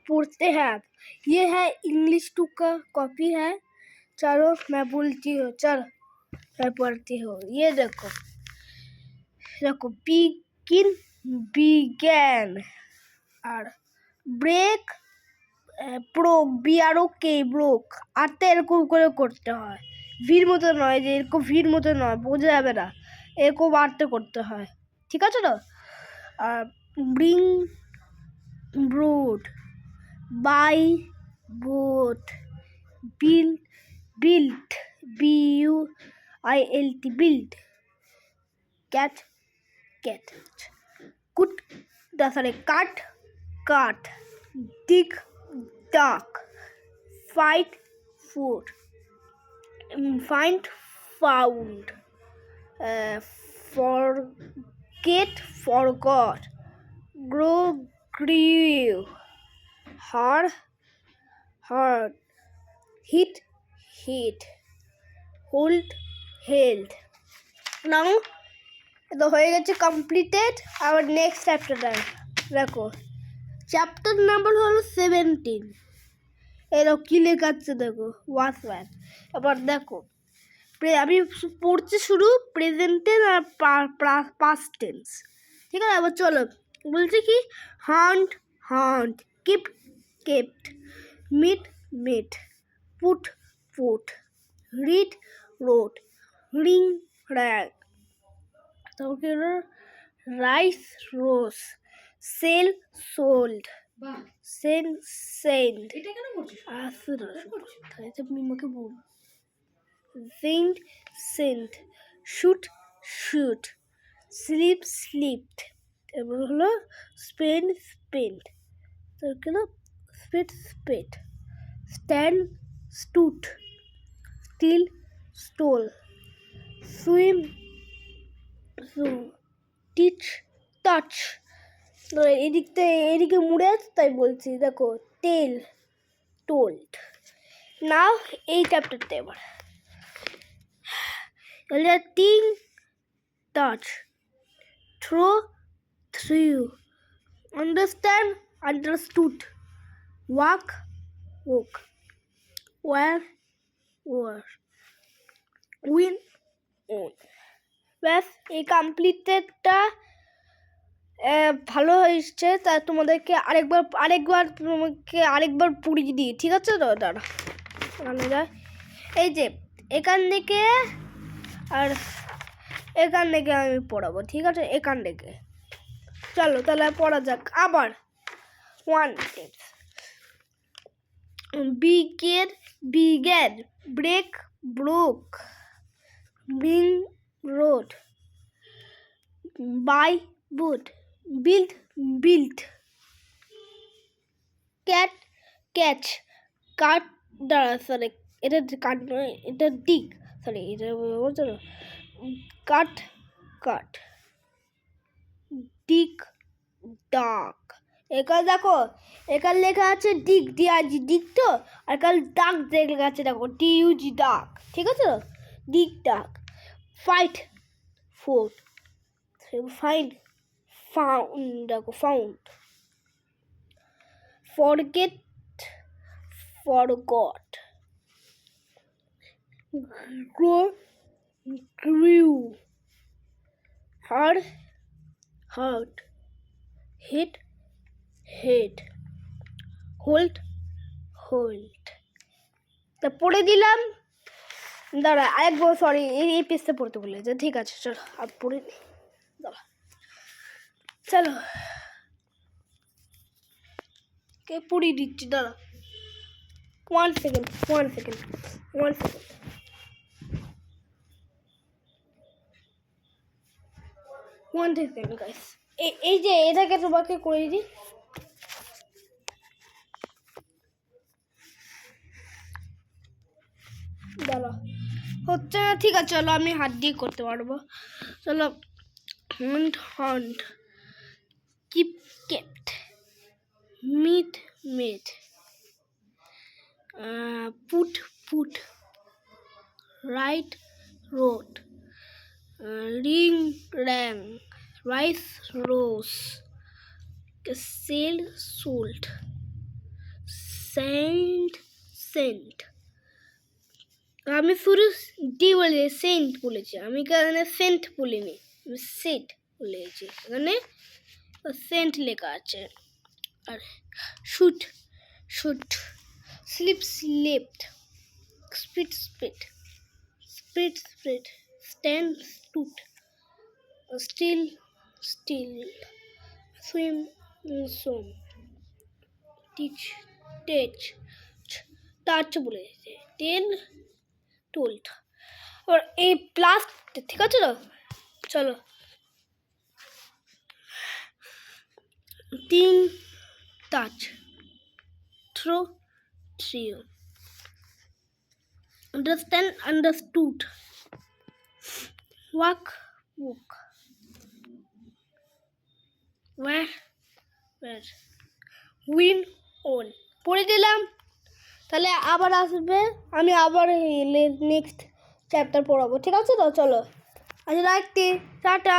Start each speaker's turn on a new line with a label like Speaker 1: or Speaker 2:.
Speaker 1: पढ़ते हैं आप। ये है इंग्लिश 2 का कॉपी है। चलो मैं बोलती हूँ, चल मैं पढ़ती हूँ। ये देखो बिगिन बिगैन আর ব্রেক ব্রোক BROK ব্রোক। আরটা এরকম করে করতে হয়, ভির মতো নয়, যে এরকম ভির মতো নয়, বোঝা যাবে না, এরকম আরটা করতে হয়, ঠিক আছে তো? আর bring brought, buy bought, built BUILT built, catch caught, dig duck, fight food, find found, forget forgot, grow grew, heard, hit hold held। নাও তো হয়ে গেছে কমপ্লিটেড। আবার নেক্সট চ্যাপ্টারটা দেখো, চ্যাপ্টার নাম্বার হলো 17। এরকম কী লেখা আছে দেখো, ওয়াচম্যান। এবার দেখো আমি পড়ছি শুরু প্রেজেন্ট টেন্স আর পাস্ট টেন্স, ঠিক আছে? এবার চলো বলছি কি, hunt kept, meet put, read rode, ring rang, তারপর rise rose, sell sold, sent, মিমাকে বল, সেন্ট, শুট, স্লিপড, এবার হলো স্পেন্ট, তারপর হলো spat, stand stood, steal stole, swim teach touch. এদিকে মুড়ে আছে তাই বলছি, দেখো টেল টোল্ড। নাও এই চ্যাপ্টারটা এবার টিং touch, throw threw, understand understood, walk woke, wear win won. ব্যাস এই কমপ্লিটেডটা ভালো হয়েছে। তা তোমাদেরকে আরেকবার পড়িয়ে দিই, ঠিক আছে তো? দাঁড়া যায়, এই যে এখান থেকে আর এখান থেকে আমি পড়াবো, ঠিক আছে? এখান থেকে চলো তাহলে পড়া যাক আবার। 1 began break broke, bring brought, buy bought, built, catch caught, দাঁড়া সরি এটা কাট নয়, এটা ডিগ, সরি এটা বলছো না, কাট ডিগ ডাক। এখানে দেখো, এখানে লেখা আছে ডিগ ডিগ তো, আর এখানে ডাক লেখা আছে দেখো DUG ডাক, ঠিক আছে? ডিগ ডাক। ফাইট ফুড, ফাউন্ড দেখো found, forget forgot, grew, heard hit hold। তা পড়ে দিলাম, দাঁড়া আরেকবার, সরি এই পেজটা পড়তে বলেছে, ঠিক আছে চলো আর পড়ে নি, দাঁড়া চলো কে পড়িয়ে দিচ্ছি, দাঁড়া 1 সেকেন্ড গাইস। এই যে এটাকে তোমাকে করে দিই, দাঁড়া হচ্ছে না, ঠিক আছে চলো আমি হাত দিয়ে করতে পারবো। চলো hunt kept, meet, put, right road, ring rang, rice rose, sail sold, sent sent আমি শুধু ডি বলে সেন্ট বলেছি, আমি এখানে সেন্ট বলিনি, আমি সেট বলেছি। এখানে সেন্ট লেখা আছে। আর shoot shot, slip slipped, speed speed, speed sped, stand stood, steal stole, swim swam, teach taught, taught বলেছে, টেন টোল্ড। আর এই প্লাস, ঠিক আছে তো? চলো, 3 taught, throw threw, understand understood, walk walked, wear wore, win won. পড়ে দিলাম, তাহলে আবার আসবে, আমি আবার নেক্সট চ্যাপ্টার পড়াবো, ঠিক আছে তো? চলো আজ রাখতে, টাটা।